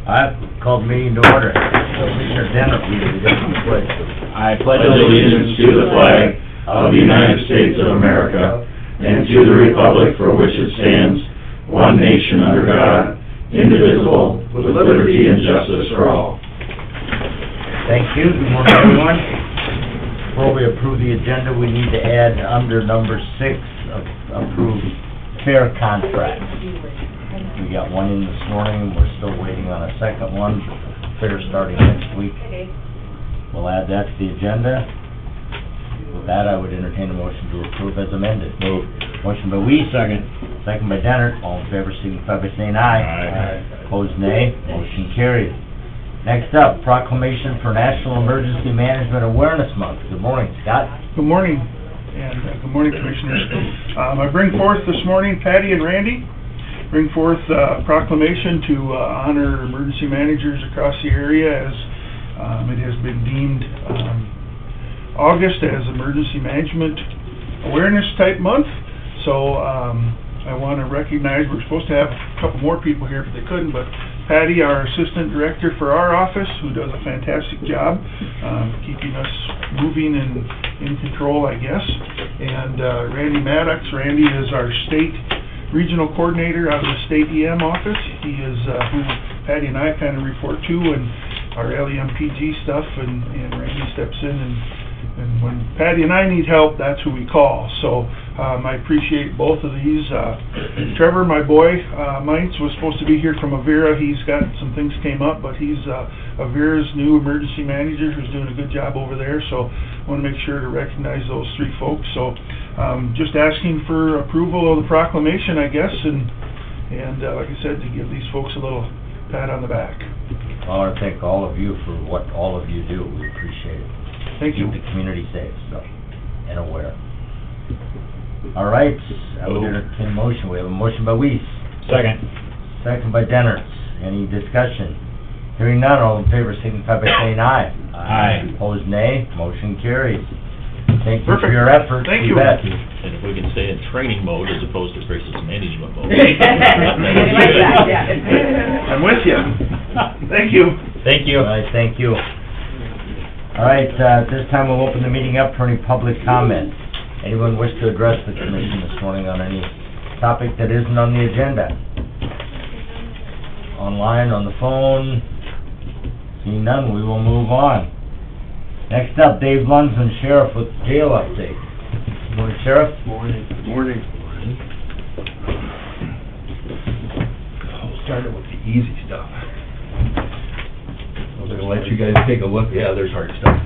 I've called the meeting to order. Commissioner Denner, please begin the pledge. I pledge allegiance to the flag of the United States of America and to the republic for which it stands, one nation under God, indivisible, with liberty and justice for all. Thank you. Good morning, everyone. Before we approve the agenda, we need to add under number 6, approve fair contract. We got one in this morning, we're still waiting on a second one, fair starting next week. We'll add that to the agenda. With that, I would entertain a motion to approve as amended. Move. Motion by Weiss. Second by Dennert. All in favor, signify by saying aye. Aye. Opposed, nay. Motion carried. Next up, proclamation for National Emergency Management Awareness Month. Good morning, Scott. Good morning, and good morning, Commissioners. I bring forth this morning, Patty and Randy, bring forth proclamation to honor emergency managers across the area as it has been deemed August as Emergency Management Awareness Type Month. So I want to recognize, we're supposed to have a couple more people here, but they couldn't, but Patty, our Assistant Director for our office, who does a fantastic job keeping us moving and in control, I guess. And Randy Maddox. Randy is our State Regional Coordinator out of the State EM office. He is who Patty and I kind of report to, and our LEMPG stuff, and Randy steps in, and when Patty and I need help, that's who we call. So I appreciate both of these. Trevor, my boy, Mines, was supposed to be here from Avera. He's got some things came up, but he's Avera's new emergency manager who's doing a good job over there. So I want to make sure to recognize those three folks. So just asking for approval of the proclamation, I guess, and like I said, to give these folks a little pat on the back. I want to thank all of you for what all of you do. We appreciate it. Thank you. Keep the community safe, so, and aware. All right, I would entertain a motion. We have a motion by Weiss. Second by Dennert. Any discussion? Hearing none, all in favor signify by saying aye. Aye. Opposed, nay. Motion carries. Thank you for Perfect. your effort. Thank you. Bet. And if we can stay in training mode as opposed to crisis management mode. I'm with you. Thank you. Thank you. All right, thank you. All right, at this time, we'll open the meeting up for any public comment. Anyone wish to address the commission this morning on any topic that isn't on the agenda? Online, on the phone? Seeing none, we will move on. Next up, Dave Lundsman, Sheriff, with jail update. Good morning, Sheriff. Morning. Started with the easy stuff. I'm gonna let you guys take a look. Yeah, there's hard stuff.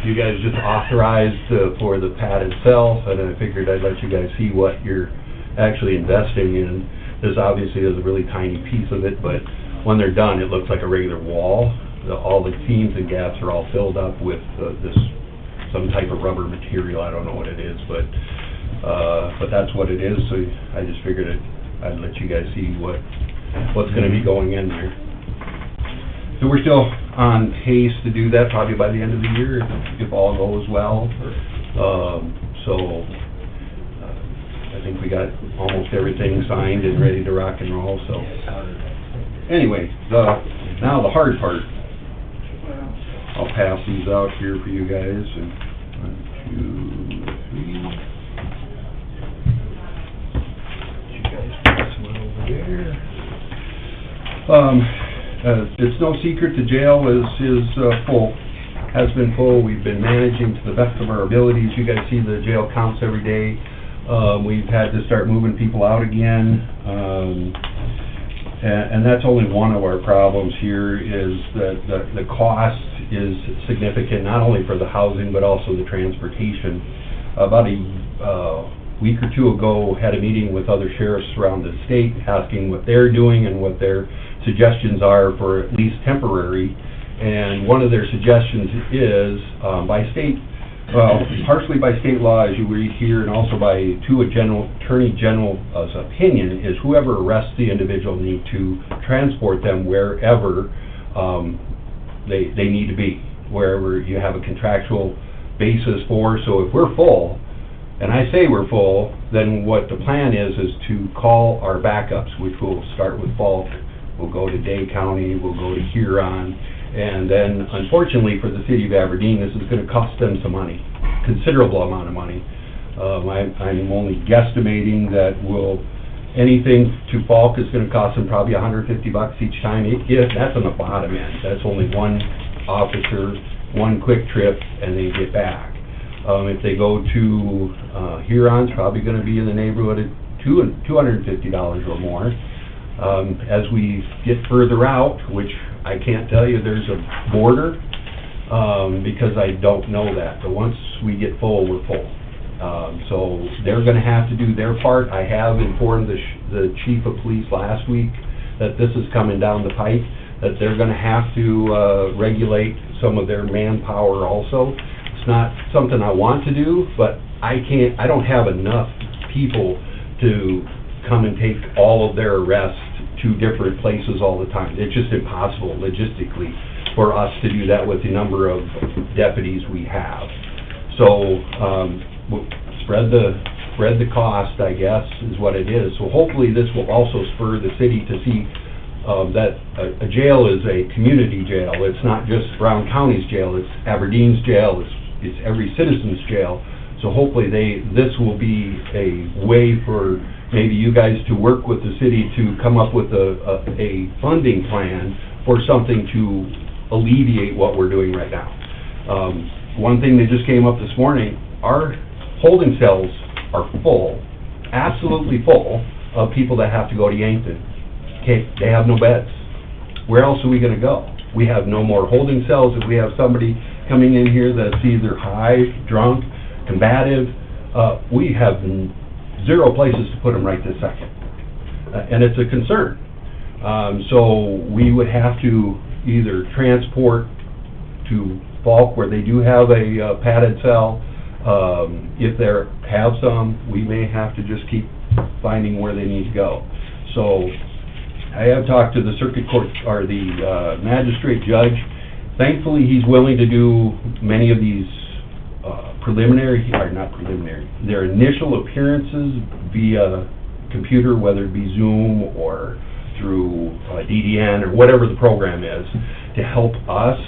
You guys just authorized for the pad itself, and I figured I'd let you guys see what you're actually investing in. This obviously is a really tiny piece of it, but when they're done, it looks like a regular wall. All the seams and gaps are all filled up with some type of rubber material. I don't know what it is, but that's what it is. So I just figured I'd let you guys see what's going to be going in there. So we're still on pace to do that probably by the end of the year if all goes well. I think we got almost everything signed and ready to rock and roll. So anyway, now the hard part. I'll pass these out here for you guys. And 1, 2, 3. You guys pass one over there. It's no secret the jail is full, has been full. We've been managing to the best of our abilities. You guys see the jail counts every day. We've had to start moving people out again. And that's only one of our problems here, is that the cost is significant, not only for the housing, but also the transportation. About a week or two ago, had a meeting with other sheriffs around the state, asking what they're doing and what their suggestions are for at least temporary. And one of their suggestions is, by state, partially by state law, as you read here, and also by Attorney General's opinion, is whoever arrests the individual need to transport them wherever they need to be, wherever you have a contractual basis for. So if we're full, and I say we're full, then what the plan is to call our backups, which will start with Falk, we'll go to Day County, we'll go to Huron, and then unfortunately for the city of Aberdeen, this is gonna cost them some money, considerable amount of money. I'm only guesstimating that anything to Falk is gonna cost them probably $150 each time. That's on the bottom end. That's only one officer, one quick trip, and they get back. If they go to Huron's, probably gonna be in the neighborhood of $250 or more. As we get further out, which I can't tell you there's a border, because I don't know that, but once we get full, we're full. So they're gonna have to do their part. I have informed the chief of police last week that this is coming down the pipe, that they're gonna have to regulate some of their manpower also. It's not something I want to do, but I don't have enough people to come and take all of their arrests to different places all the time. It's just impossible logistically for us to do that with the number of deputies we have. So, spread the cost, I guess, is what it is. So hopefully this will also spur the city to see that a jail is a community jail. It's not just Brown County's jail, it's Aberdeen's jail, it's every citizen's jail. So hopefully this will be a way for maybe you guys to work with the city to come up with a funding plan for something to alleviate what we're doing right now. One thing that just came up this morning, our holding cells are full, absolutely full, of people that have to go to Yankton. Okay, they have no beds. Where else are we gonna go? We have no more holding cells. If we have somebody coming in here that's either high, drunk, combative, we have zero places to put them right this second. And it's a concern. So we would have to either transport to Falk, where they do have a padded cell. If they have some, we may have to just keep finding where they need to go. So I have talked to the circuit court, or the magistrate judge. Thankfully, he's willing to do many of these their initial appearances via computer, whether it be Zoom or through DDN or whatever the program is, to help us,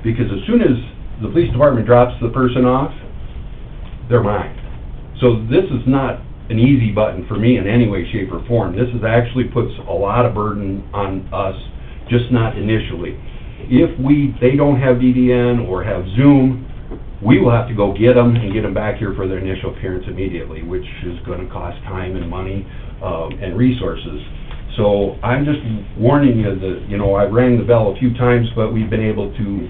because as soon as the police department drops the person off, they're mine. So this is not an easy button for me in any way, shape, or form. This is actually puts a lot of burden on us, just not initially. If they don't have DDN or have Zoom, we will have to go get them and get them back here for their initial appearance immediately, which is going to cost time and money and resources. So I'm just warning you that, I've rang the bell a few times, but we've been able to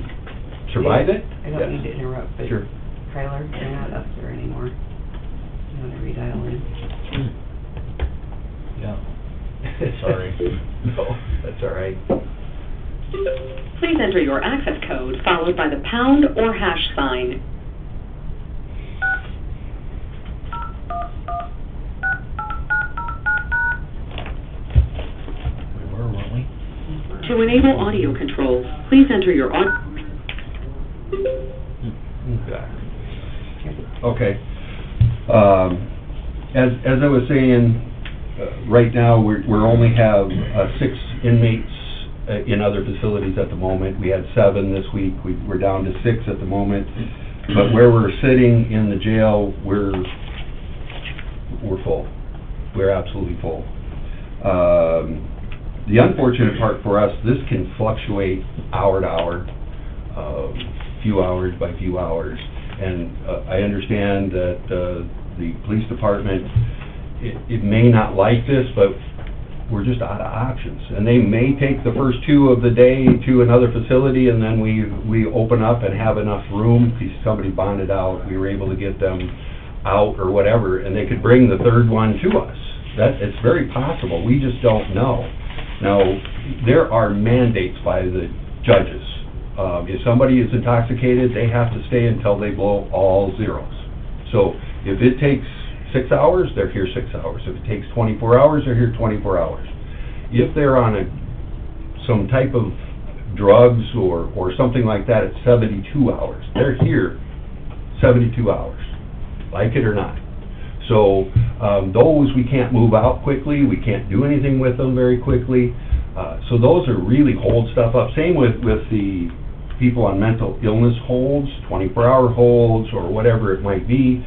survive it. I don't mean to interrupt, but Sure. Kyler, you're not up there anymore. You want to redial in? Yeah. Sorry. No, that's all right. Please enter your access code followed by the pound or hash sign. We were, weren't we? To enable audio controls, please enter your Okay. As I was saying, right now, we're only have 6 inmates in other facilities at the moment. We had 7 this week. We're down to 6 at the moment. But where we're sitting in the jail, we're full. We're absolutely full. The unfortunate part for us, this can fluctuate hour to hour, few hours by few hours. And I understand that the police department, it may not like this, but we're just out of options. And they may take the first 2 of the day to another facility, and then we open up and have enough room, because somebody bonded out, we were able to get them out or whatever, and they could bring the 3rd one to us. It's very possible. We just don't know. Now, there are mandates by the judges. If somebody is intoxicated, they have to stay until they blow all zeros. So if it takes 6 hours, they're here 6 hours. If it takes 24 hours, they're here 24 hours. If they're on some type of drugs or something like that, it's 72 hours. They're here 72 hours, like it or not. So those we can't move out quickly. We can't do anything with them very quickly. So those are really hold stuff up. Same with the people on mental illness holds, 24-hour holds, or whatever it might be.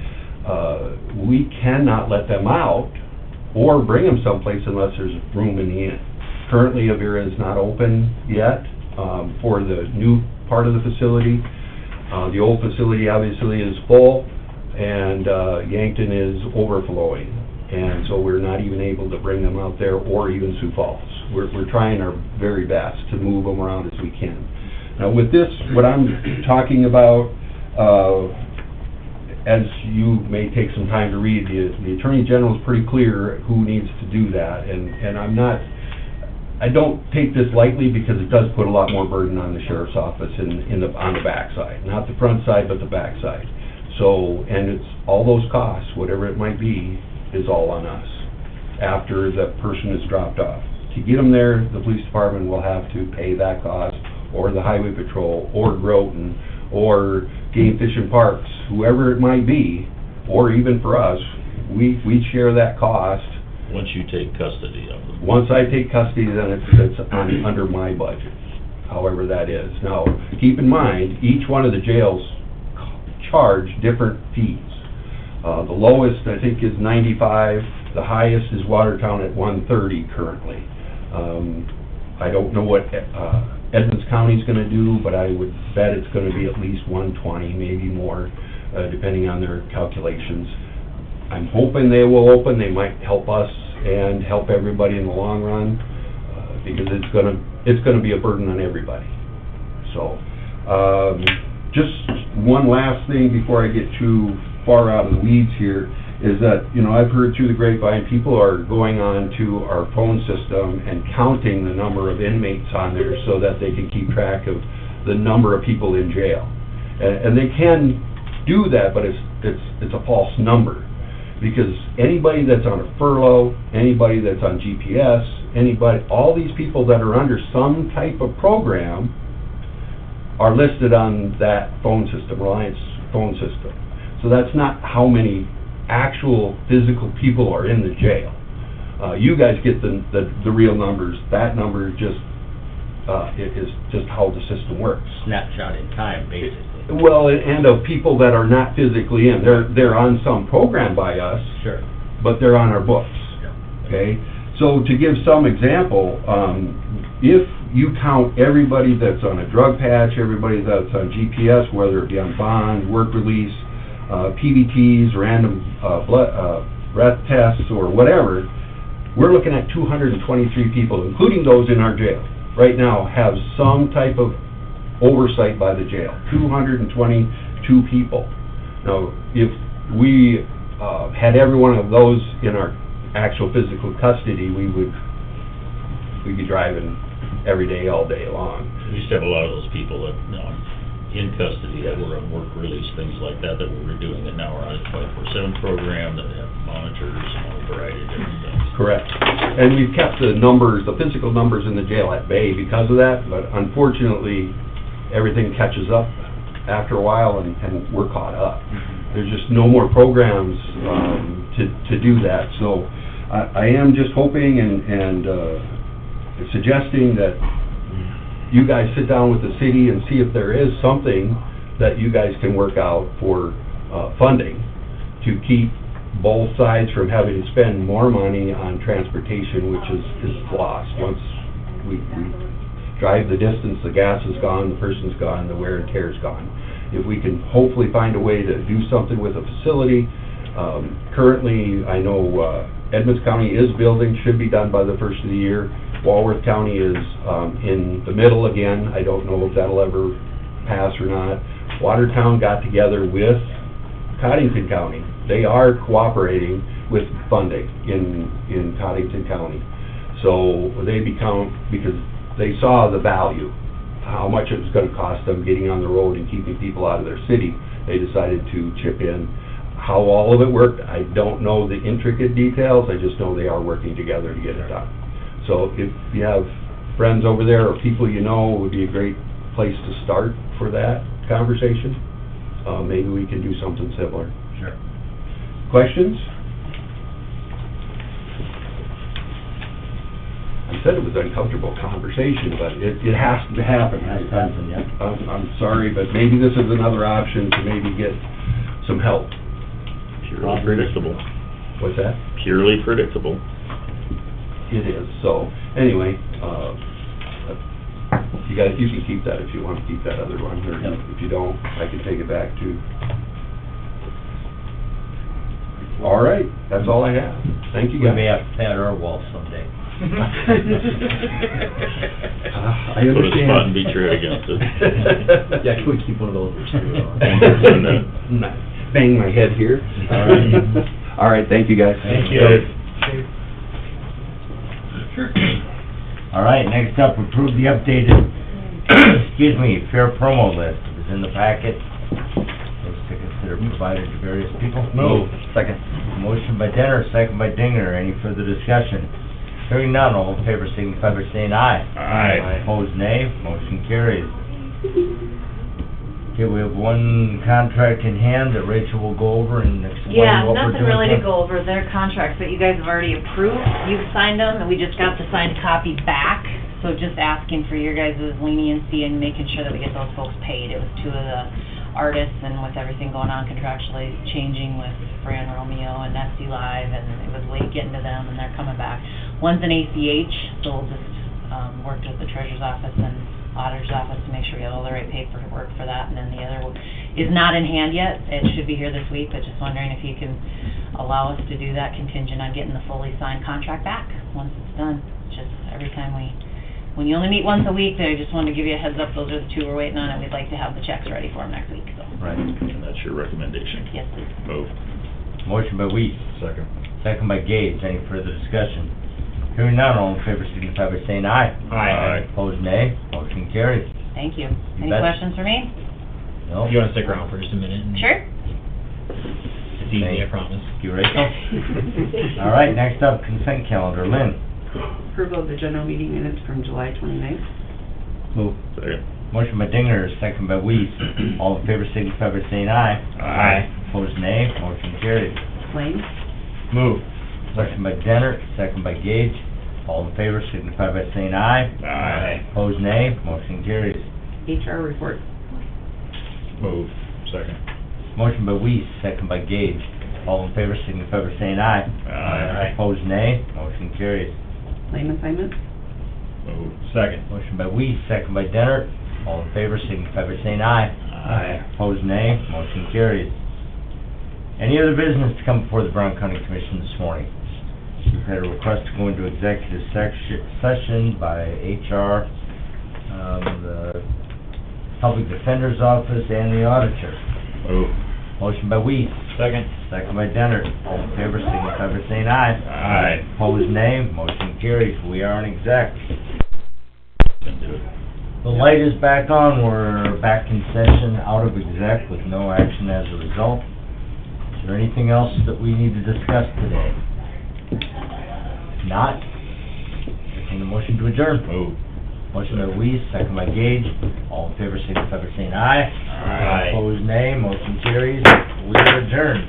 We cannot let them out or bring them someplace unless there's room in the inn. Currently, Avera is not open yet for the new part of the facility. The old facility obviously is full, and Yankton is overflowing. And so we're not even able to bring them out there, or even Sioux Falls. We're trying our very best to move them around as we can. Now with this, what I'm talking about, as you may take some time to read, the Attorney General is pretty clear who needs to do that, and I don't take this lightly because it does put a lot more burden on the Sheriff's Office on the backside, not the front side, but the backside. So, and it's all those costs, whatever it might be, is all on us after the person is dropped off. To get them there, the police department will have to pay that cost, or the highway patrol, or Groton, or Game Fish and Parks, whoever it might be, or even for us, we share that cost. Once you take custody of them. Once I take custody, then it's under my budget, however that is. Now, keep in mind, each one of the jails charge different fees. The lowest, I think, is $95. The highest is Watertown at $130 currently. I don't know what Edmonds County's gonna do, but I would bet it's gonna be at least $120, maybe more, depending on their calculations. I'm hoping they will open. They might help us and help everybody in the long run, because it's gonna be a burden on everybody. So, just one last thing before I get too far out of the weeds here, is that, I've heard through the grapevine, people are going on to our phone system and counting the number of inmates on there so that they can keep track of the number of people in jail. And they can do that, but it's a false number. Because anybody that's on a furlough, anybody that's on GPS, all these people that are under some type of program are listed on that phone system, Reliance phone system. So that's not how many actual physical people are in the jail. You guys get the real numbers. That number just it is just how the system works. Snapshot in time, basically. Well, and of people that are not physically in. They're on some program by us. Sure. But they're on our books. Yeah. Okay? So to give some example, if you count everybody that's on a drug patch, everybody that's on GPS, whether it be on bond, work release, PBTs, random breath tests, or whatever, we're looking at 223 people, including those in our jail, right now have some type of oversight by the jail. 222 people. Now, if we had every one of those in our actual physical custody, we'd be driving every day, all day long. We used to have a lot of those people that, in custody, that were on work release, things like that we were doing, and now we're on a 24/7 program that have monitors and a variety of different things. Correct. And we've kept the numbers, the physical numbers in the jail at bay because of that, but unfortunately, everything catches up after a while, and we're caught up. There's just no more programs to do that. So I am just hoping and suggesting that you guys sit down with the city and see if there is something that you guys can work out for funding to keep both sides from having to spend more money on transportation, which is lost. Once we drive the distance, the gas is gone, the person's gone, the wear and tear is gone. If we can hopefully find a way to do something with a facility, currently I know Edmonds County is building, should be done by the first of the year. Walworth County is in the middle again. I don't know if that'll ever pass or not. Watertown got together with Cottington County. They are cooperating with funding in Cottington County. So they because they saw the value, how much it was going to cost them getting on the road and keeping people out of their city, they decided to chip in. How all of it worked, I don't know the intricate details, I just know they are working together to get it done. So if you have friends over there or people you know, it would be a great place to start for that conversation. Maybe we can do something similar. Sure. Questions? I'm said it was an uncomfortable conversation, but it has to happen. That's something, yeah. I'm sorry, but maybe this is another option to maybe get some help. Purely predictable. What's that? Purely predictable. It is, so, anyway, you guys, you can keep that if you want to keep that other one, or Yep. if you don't, I can take it back too. All right, that's all I have. Thank you, We guys. may have to pad our walls someday. I Put a understand. spot and beat your head against it. Yeah, can we keep one of those? Bang my head here. All right. All right, thank you, guys. Thank you. All right, next up, approve the updated, excuse me, fair promo list. It was in the packet. Those to consider provided to various people. Move. Second. Motion by Denner, second by Dinger. Any further discussion? Hearing none, all in favor signify by saying aye. Aye. Opposed, nay. Motion carries. Okay, we have one contract in hand that Rachel will go over and explain Yeah, what we're doing. nothing really to here. go over. They're contracts that you guys have already approved. You've signed them, and we just got the signed copy back. So just asking for your guys' leniency and making sure that we get those folks paid. It was two of the artists, and with everything going on contractually changing with Fran Romeo and Nesty Live, and it was late getting to them, and they're coming back. One's an ACH, so we'll just, worked with the treasurer's office and auditor's office to make sure we have all the right paperwork for that, and then the other is not in hand yet. It should be here this week, but just wondering if you can allow us to do that contingent on getting the fully signed contract back once it's done. Just every time when you only meet once a week, I just wanted to give you a heads up, those are the two we're waiting on, and we'd like to have the checks ready for them next week, so. Right. And that's your recommendation. Yes, please. Move. Motion by Weiss, Second. second by Gage. Any further discussion? Hearing none, all in favor signify by saying aye. Aye. Opposed, nay. Motion carries. Thank you. You Any bet. questions for me? No? You wanna stick around for just a minute? and- Sure. It's easy, I promise. Thank you, Rachel. All right, next up, consent calendar. Lynn? Approval of the general meeting minutes from July 29th. Move. Second. Motion by Dinger, second by Weiss. All in favor signify by saying aye. Aye. Opposed, nay. Motion carries. Claims. Move. Motion by Denner, second by Gage. All in favor signify by saying aye. Aye. Opposed, nay. Motion carries. HR report. Move. Second. Motion by Weiss, second by Gage. All in favor signify by saying aye. Aye. Opposed, nay. Motion carries. Claim assignments. Move. Second. Motion by Weiss, second by Denner. All in favor signify by saying aye. Aye. Opposed, nay. Motion carries. Any other business to come before the Brown County Commission this morning? We've had a request to go into executive session by HR, the Public Defender's Office, and the Auditor. Move. Motion by Weiss, Second. second by Denner. All in favor signify by saying aye. Aye. Opposed, nay. Motion carries. We are in exec. Can do it. The light is back on. We're back in session, out of exec with no action as a result. Is there anything else that we need to discuss today? If not, entertain a motion to adjourn. Move. Motion by Weiss, second by Gage. All in favor signify by saying aye. Aye. Opposed, nay. Motion carries. We are adjourned.